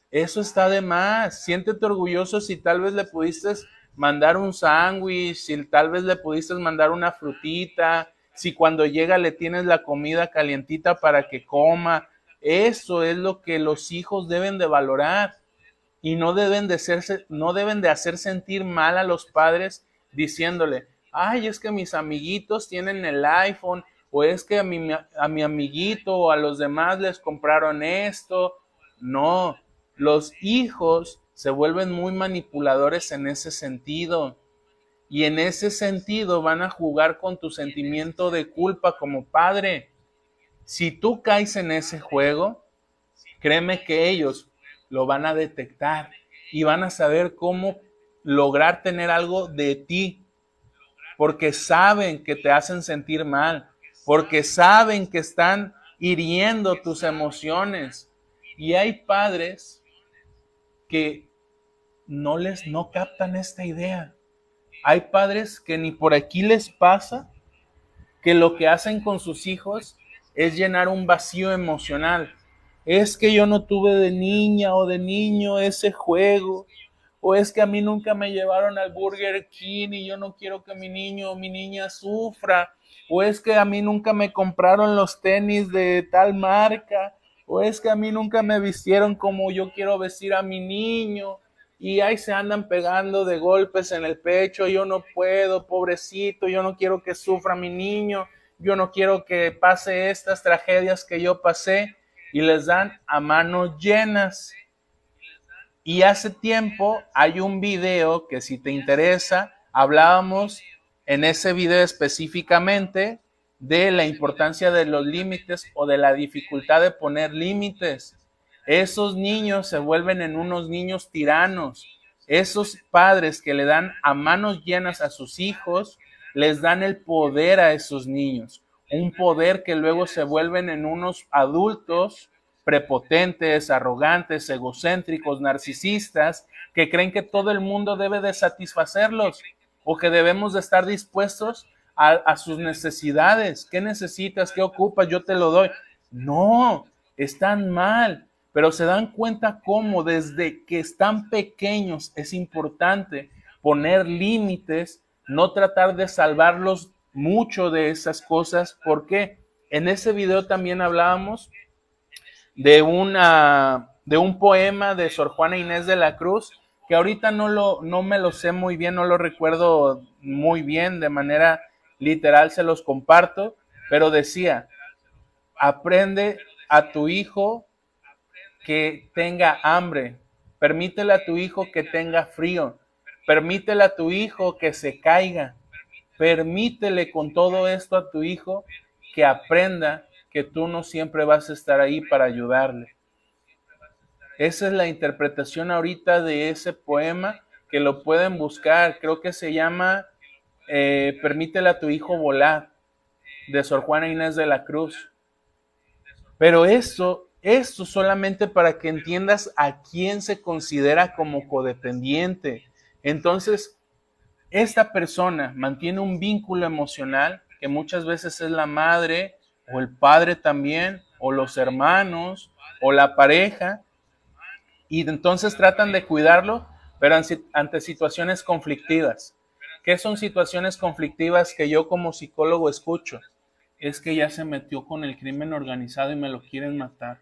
eso está de más. Siéntete orgulloso si tal vez le pudiste mandar un sándwich, si tal vez le pudiste mandar una frutita, si cuando llega le tienes la comida calientita para que coma. Eso es lo que los hijos deben de valorar y no deben de hacer sentir mal a los padres diciéndole, ay, es que mis amiguitos tienen el iPhone, o es que a mi amiguito o a los demás les compraron esto. No, los hijos se vuelven muy manipuladores en ese sentido. Y en ese sentido van a jugar con tu sentimiento de culpa como padre. Si tú caes en ese juego, créeme que ellos lo van a detectar y van a saber cómo lograr tener algo de ti, porque saben que te hacen sentir mal, porque saben que están hiriendo tus emociones. Y hay padres que no captan esta idea. Hay padres que ni por aquí les pasa que lo que hacen con sus hijos es llenar un vacío emocional. Es que yo no tuve de niña o de niño ese juego, o es que a mí nunca me llevaron al Burger King y yo no quiero que mi niño o mi niña sufra, o es que a mí nunca me compraron los tenis de tal marca, o es que a mí nunca me vistieron como yo quiero vestir a mi niño, y ahí se andan pegando de golpes en el pecho, yo no puedo, pobrecito, yo no quiero que sufra mi niño, yo no quiero que pase estas tragedias que yo pasé, y les dan a manos llenas. Y hace tiempo hay un video que si te interesa, hablábamos en ese video específicamente de la importancia de los límites o de la dificultad de poner límites. Esos niños se vuelven en unos niños tiranos. Esos padres que le dan a manos llenas a sus hijos, les dan el poder a esos niños. Un poder que luego se vuelven en unos adultos prepotentes, arrogantes, egocéntricos, narcisistas, que creen que todo el mundo debe de satisfacerlos o que debemos de estar dispuestos a sus necesidades. ¿Qué necesitas? ¿Qué ocupas? Yo te lo doy. No, están mal, pero se dan cuenta cómo desde que están pequeños es importante poner límites, no tratar de salvarlos mucho de esas cosas, porque en ese video también hablábamos de un poema de Sor Juana Inés de la Cruz, que ahorita no me lo sé muy bien, no lo recuerdo muy bien, de manera literal se los comparto, pero decía, aprende a tu hijo que tenga hambre, permítele a tu hijo que tenga frío, permítele a tu hijo que se caiga, permítele con todo esto a tu hijo que aprenda que tú no siempre vas a estar ahí para ayudarle. Esa es la interpretación ahorita de ese poema, que lo pueden buscar, creo que se llama Permítele a tu hijo volar, de Sor Juana Inés de la Cruz. Pero esto solamente para que entiendas a quién se considera como codependiente. Entonces, esta persona mantiene un vínculo emocional que muchas veces es la madre o el padre también, o los hermanos, o la pareja, y entonces tratan de cuidarlo, pero ante situaciones conflictivas. ¿Qué son situaciones conflictivas que yo como psicólogo escucho? Es que ya se metió con el crimen organizado y me lo quieren matar.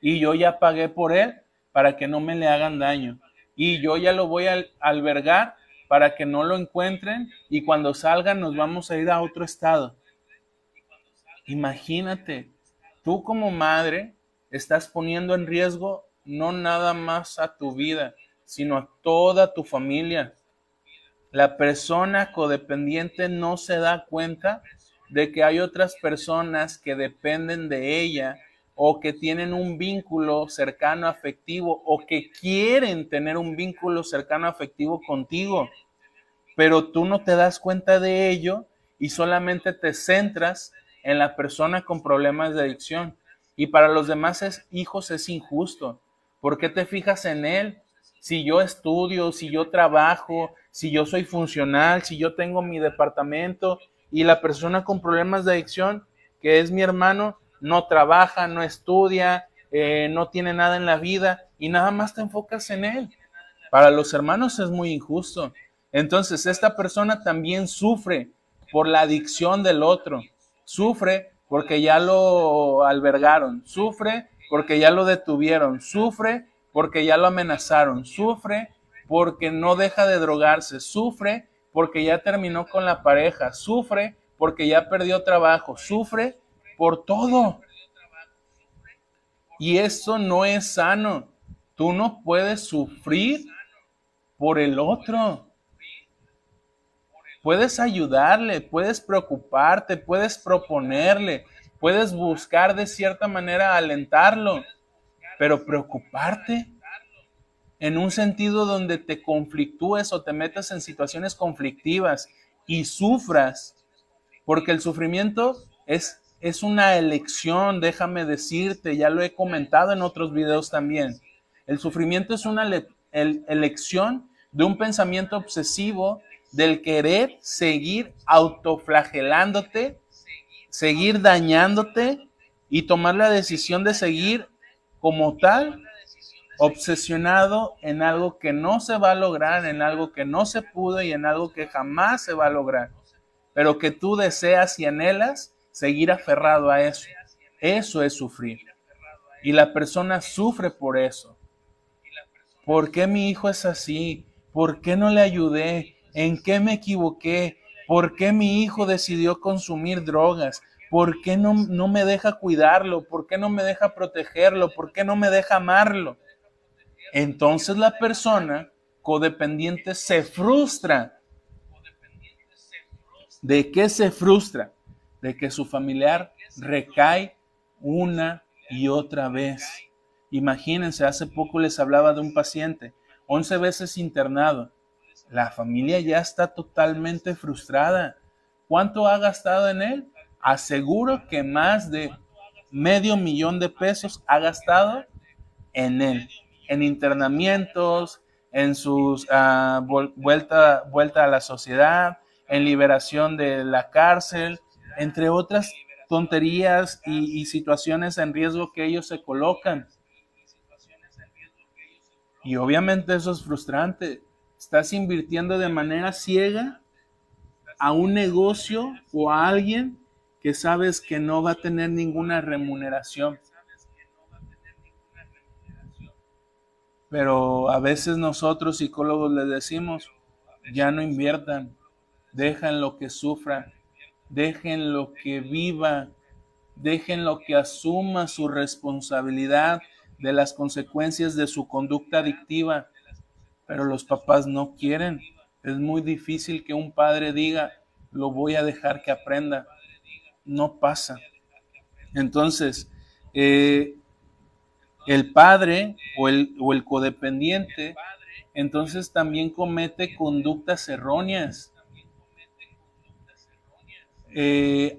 Y yo ya pagué por él para que no me le hagan daño. Y yo ya lo voy a albergar para que no lo encuentren y cuando salgan nos vamos a ir a otro estado. Imagínate, tú como madre estás poniendo en riesgo no nada más a tu vida, sino a toda tu familia. La persona codependiente no se da cuenta de que hay otras personas que dependen de ella o que tienen un vínculo cercano afectivo o que quieren tener un vínculo cercano afectivo contigo, pero tú no te das cuenta de ello y solamente te centras en la persona con problemas de adicción. Y para los demás hijos es injusto. ¿Por qué te fijas en él? Si yo estudio, si yo trabajo, si yo soy funcional, si yo tengo mi departamento y la persona con problemas de adicción, que es mi hermano, no trabaja, no estudia, no tiene nada en la vida y nada más te enfocas en él. Para los hermanos es muy injusto. Entonces, esta persona también sufre por la adicción del otro, sufre porque ya lo albergaron, sufre porque ya lo detuvieron, sufre porque ya lo amenazaron, sufre porque no deja de drogarse, sufre porque ya terminó con la pareja, sufre porque ya perdió trabajo, sufre por todo. Y eso no es sano. Tú no puedes sufrir por el otro. Puedes ayudarle, puedes preocuparte, puedes proponerle, puedes buscar de cierta manera alentarlo, pero preocuparte en un sentido donde te conflictúes o te metas en situaciones conflictivas y sufras, porque el sufrimiento es una elección, déjame decirte, ya lo he comentado en otros videos también. El sufrimiento es una elección de un pensamiento obsesivo del querer seguir autoflagelándote, seguir dañándote y tomar la decisión de seguir como tal, obsesionado en algo que no se va a lograr, en algo que no se pudo y en algo que jamás se va a lograr, pero que tú deseas y anhelas seguir aferrado a eso. Eso es sufrir. Y la persona sufre por eso. ¿Por qué mi hijo es así? ¿Por qué no le ayudé? ¿En qué me equivoqué? ¿Por qué mi hijo decidió consumir drogas? ¿Por qué no me deja cuidarlo? ¿Por qué no me deja protegerlo? ¿Por qué no me deja amarlo? Entonces la persona codependiente se frustra. ¿De qué se frustra? De que su familiar recae una y otra vez. Imagínense, hace poco les hablaba de un paciente, 11 veces internado. La familia ya está totalmente frustrada. ¿Cuánto ha gastado en él? Aseguro que más de $500,000 ha gastado en él, en internamientos, en sus vuelta a la sociedad, en liberación de la cárcel, entre otras tonterías y situaciones en riesgo que ellos se colocan. Y obviamente eso es frustrante. Estás invirtiendo de manera ciega a un negocio o a alguien que sabes que no va a tener ninguna remuneración. Pero a veces nosotros psicólogos les decimos, ya no inviertan, dejen que sufra, dejen lo que viva, dejen lo que asuma su responsabilidad de las consecuencias de su conducta adictiva. Pero los papás no quieren. Es muy difícil que un padre diga, lo voy a dejar que aprenda. No pasa. Entonces, el padre o el codependiente, entonces también comete conductas erróneas.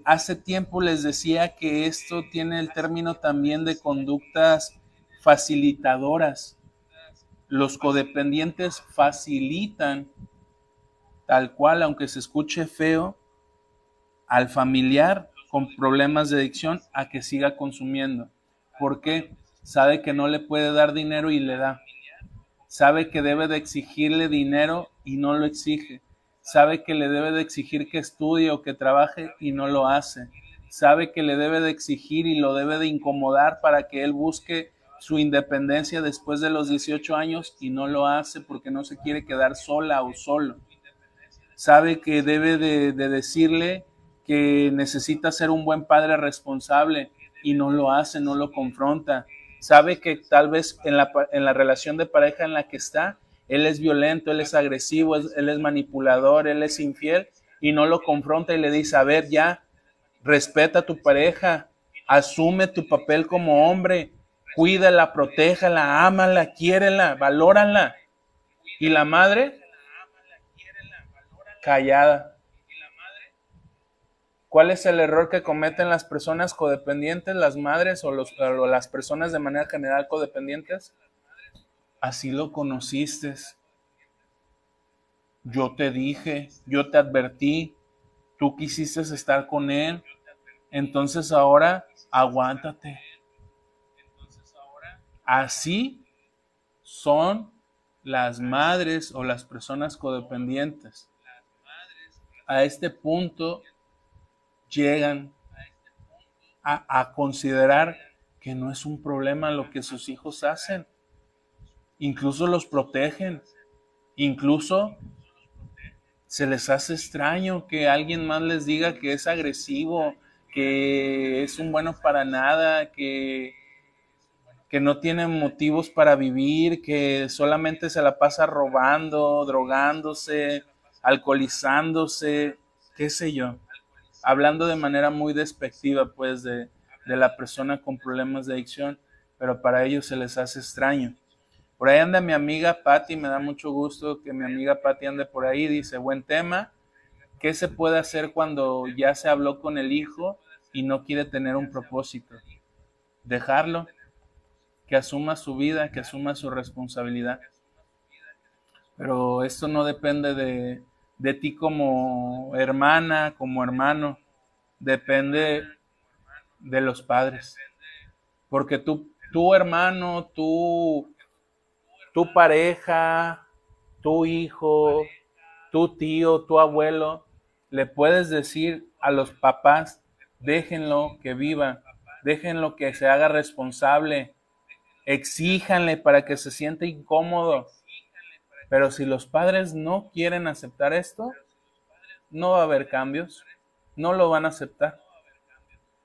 Hace tiempo les decía que esto tiene el término también de conductas facilitadoras. Los codependientes facilitan, tal cual, aunque se escuche feo, al familiar con problemas de adicción a que siga consumiendo. ¿Por qué? Sabe que no le puede dar dinero y le da. Sabe que debe de exigirle dinero y no lo exige. Sabe que le debe de exigir que estudie o que trabaje y no lo hace. Sabe que le debe de exigir y lo debe de incomodar para que él busque su independencia después de los 18 años y no lo hace porque no se quiere quedar sola o solo. Sabe que debe de decirle que necesita ser un buen padre responsable y no lo hace, no lo confronta. sabe que tal vez en la relación de pareja en la que está, él es violento, él es agresivo, él es manipulador, él es infiel, y no lo confronta y le dice, a ver, ya, respeta a tu pareja, asume tu papel como hombre, cuídala, protéjala, ámala, quiérela, valórala. Y la madre, callada. ¿Cuál es el error que cometen las personas codependientes, las madres o las personas de manera general codependientes? Así lo conociste, yo te dije, yo te advertí, tú quisiste estar con él, entonces ahora aguántate. Así son las madres o las personas codependientes. A este punto llegan a considerar que no es un problema lo que sus hijos hacen. Incluso los protegen. Incluso se les hace extraño que alguien más les diga que es agresivo, que es un bueno para nada, que no tiene motivos para vivir, que solamente se la pasa robando, drogándose, alcoholizándose, qué sé yo. Hablando de manera muy despectiva, pues, de la persona con problemas de adicción, pero para ellos se les hace extraño. Por ahí anda mi amiga Patti, me da mucho gusto que mi amiga Patti ande por ahí, dice, buen tema, ¿qué se puede hacer cuando ya se habló con el hijo y no quiere tener un propósito? Dejarlo, que asuma su vida, que asuma su responsabilidad. Pero esto no depende de ti como hermana, como hermano, depende de los padres. Porque tu hermano, tu pareja, tu hijo, tu tío, tu abuelo, le puedes decir a los papás, déjenlo que viva, déjenlo que se haga responsable, exíjanle para que se sienta incómodo. Pero si los padres no quieren aceptar esto, no va a haber cambios, no lo van a aceptar.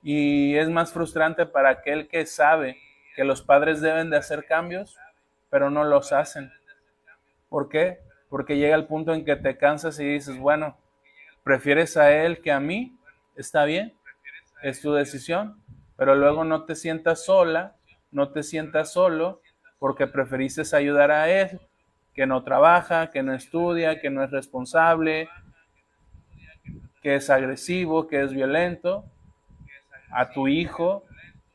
Y es más frustrante para aquel que sabe que los padres deben de hacer cambios, pero no los hacen. ¿Por qué? Porque llega el punto en que te cansas y dices, bueno, prefieres a él que a mí, está bien, es tu decisión, pero luego no te sientas sola, no te sientas solo, porque preferiste ayudar a él, que no trabaja, que no estudia, que no es responsable, que es agresivo, que es violento, a tu hijo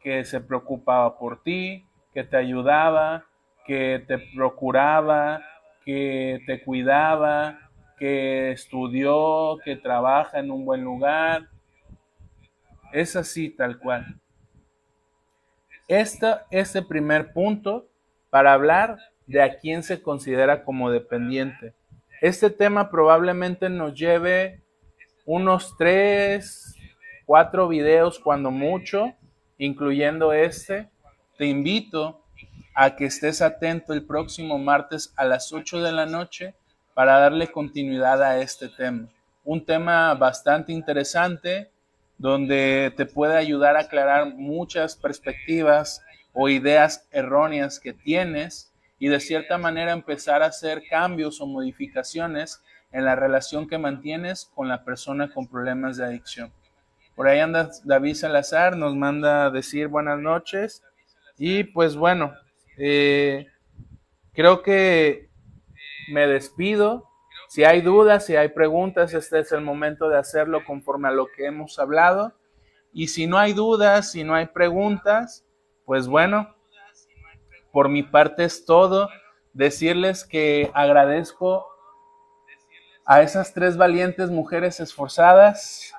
que se preocupaba por ti, que te ayudaba, que te procuraba, que te cuidaba, que estudió, que trabaja en un buen lugar. Es así tal cual. Este primer punto para hablar de a quién se considera como dependiente. Este tema probablemente nos lleve unos 3, 4 videos cuando mucho, incluyendo este. Te invito a que estés atento el próximo martes a las 8 de la noche para darle continuidad a este tema. Un tema bastante interesante donde te puede ayudar a aclarar muchas perspectivas o ideas erróneas que tienes y de cierta manera empezar a hacer cambios o modificaciones en la relación que mantienes con la persona con problemas de adicción. Por ahí anda David Salazar, nos manda a decir buenas noches y pues bueno, creo que me despido. Si hay dudas, si hay preguntas, este es el momento de hacerlo conforme a lo que hemos hablado. Y si no hay dudas, si no hay preguntas, pues bueno, por mi parte es todo. Decirles que agradezco a esas 3 valientes mujeres esforzadas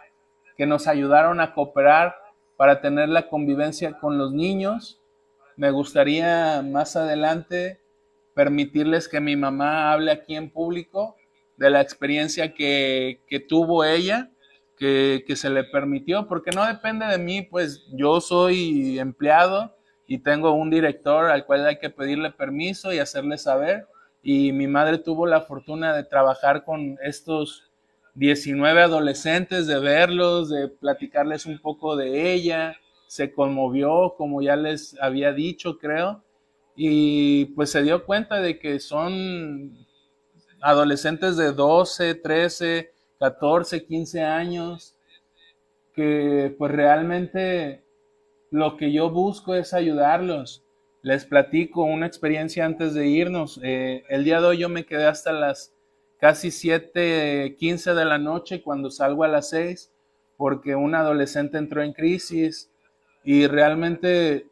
que nos ayudaron a cooperar para tener la convivencia con los niños. Me gustaría más adelante permitirles que mi mamá hable aquí en público de la experiencia que tuvo ella, que se le permitió, porque no depende de mí, pues yo soy empleado y tengo un director al cual hay que pedirle permiso y hacerle saber, y mi madre tuvo la fortuna de trabajar con estos 19 adolescentes, de verlos, de platicarles un poco de ella, se conmovió, como ya les había dicho, creo, y pues se dio cuenta de que son adolescentes de 12, 13, 14, 15 años, que pues realmente lo que yo busco es ayudarlos. Les platico una experiencia antes de irnos. El día de hoy yo me quedé hasta las casi 7:15 de la noche cuando salgo a las 6 porque un adolescente entró en crisis y realmente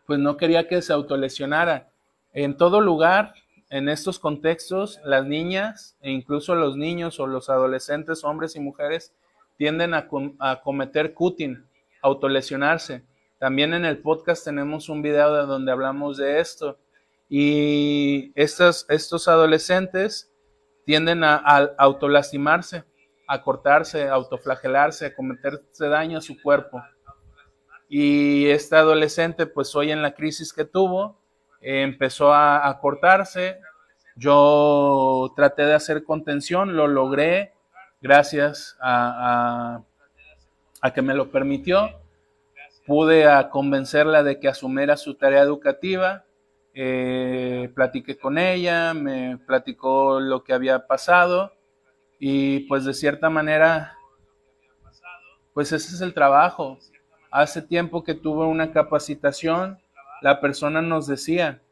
pues no quería que se autolesionara. En todo lugar, en estos contextos, las niñas e incluso los niños o los adolescentes, hombres y mujeres, tienden a cometer cutting, autolesionarse. También en el podcast tenemos un video de donde hablamos de esto. Y estos adolescentes tienden a autolastimarse, a cortarse, a autoflagelarse, a cometerse daño a su cuerpo. Y este adolescente, pues hoy en la crisis que tuvo, empezó a cortarse. Yo traté de hacer contención, lo logré gracias a que me lo permitió. Pude convencerla de que asumiera su tarea educativa. Platiqué con ella, me platicó lo que había pasado y pues de cierta manera, pues ese es el trabajo. Hace tiempo que tuve una capacitación, la persona nos decía,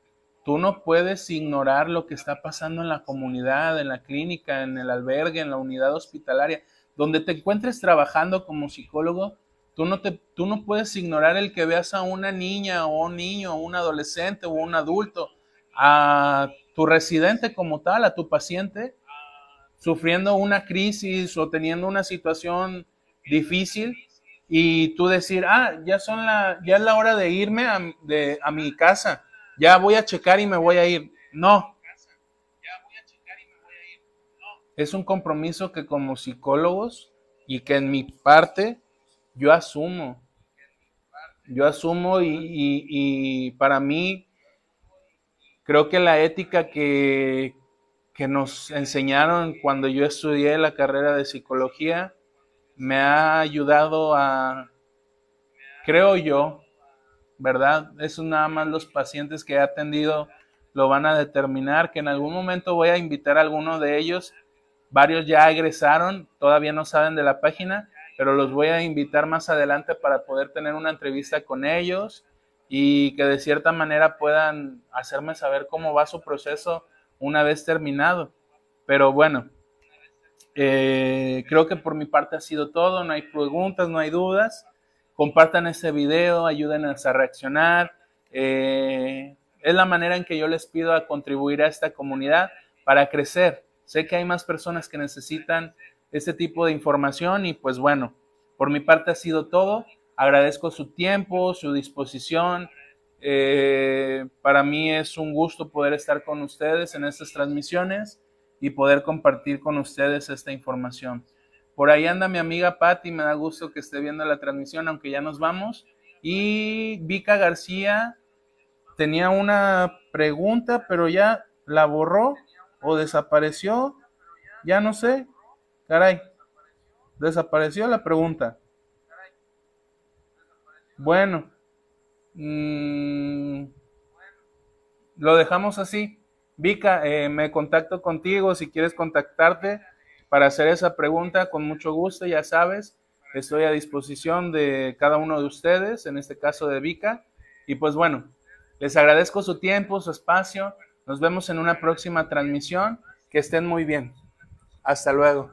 tú no puedes ignorar lo que está pasando en la comunidad, en la clínica, en el albergue, en la unidad hospitalaria, donde te encuentres trabajando como psicólogo. Tú no puedes ignorar el que veas a una niña o un niño, o un adolescente o un adulto, a tu residente como tal, a tu paciente, sufriendo una crisis o teniendo una situación difícil y tú decir, ya es la hora de irme a mi casa, ya voy a checar y me voy a ir. No, es un compromiso que como psicólogos y que en mi parte yo asumo. Yo asumo y para mí creo que la ética que nos enseñaron cuando yo estudié la carrera de psicología me ha ayudado creo yo, ¿verdad? Eso nada más los pacientes que he atendido lo van a determinar, que en algún momento voy a invitar a alguno de ellos. Varios ya egresaron, todavía no saben de la página, pero los voy a invitar más adelante para poder tener una entrevista con ellos y que de cierta manera puedan hacerme saber cómo va su proceso una vez terminado. Pero bueno, creo que por mi parte ha sido todo, no hay preguntas, no hay dudas. Compartan este video, ayúdenos a reaccionar. Es la manera en que yo les pido a contribuir a esta comunidad para crecer. Sé que hay más personas que necesitan este tipo de información y pues bueno, por mi parte ha sido todo. Agradezco su tiempo, su disposición. Para mí es un gusto poder estar con ustedes en estas transmisiones y poder compartir con ustedes esta información. Por ahí anda mi amiga Patti, me da gusto que esté viendo la transmisión, aunque ya nos vamos. Y Vika García tenía una pregunta, pero ya la borró o desapareció, ya no sé. Caray, desapareció la pregunta. Bueno, lo dejamos así. Vika, me contacto contigo si quieres contactarte para hacer esa pregunta con mucho gusto, ya sabes, estoy a disposición de cada uno de ustedes, en este caso de Vika. Y pues bueno, les agradezco su tiempo, su espacio. Nos vemos en una próxima transmisión. Que estén muy bien. Hasta luego.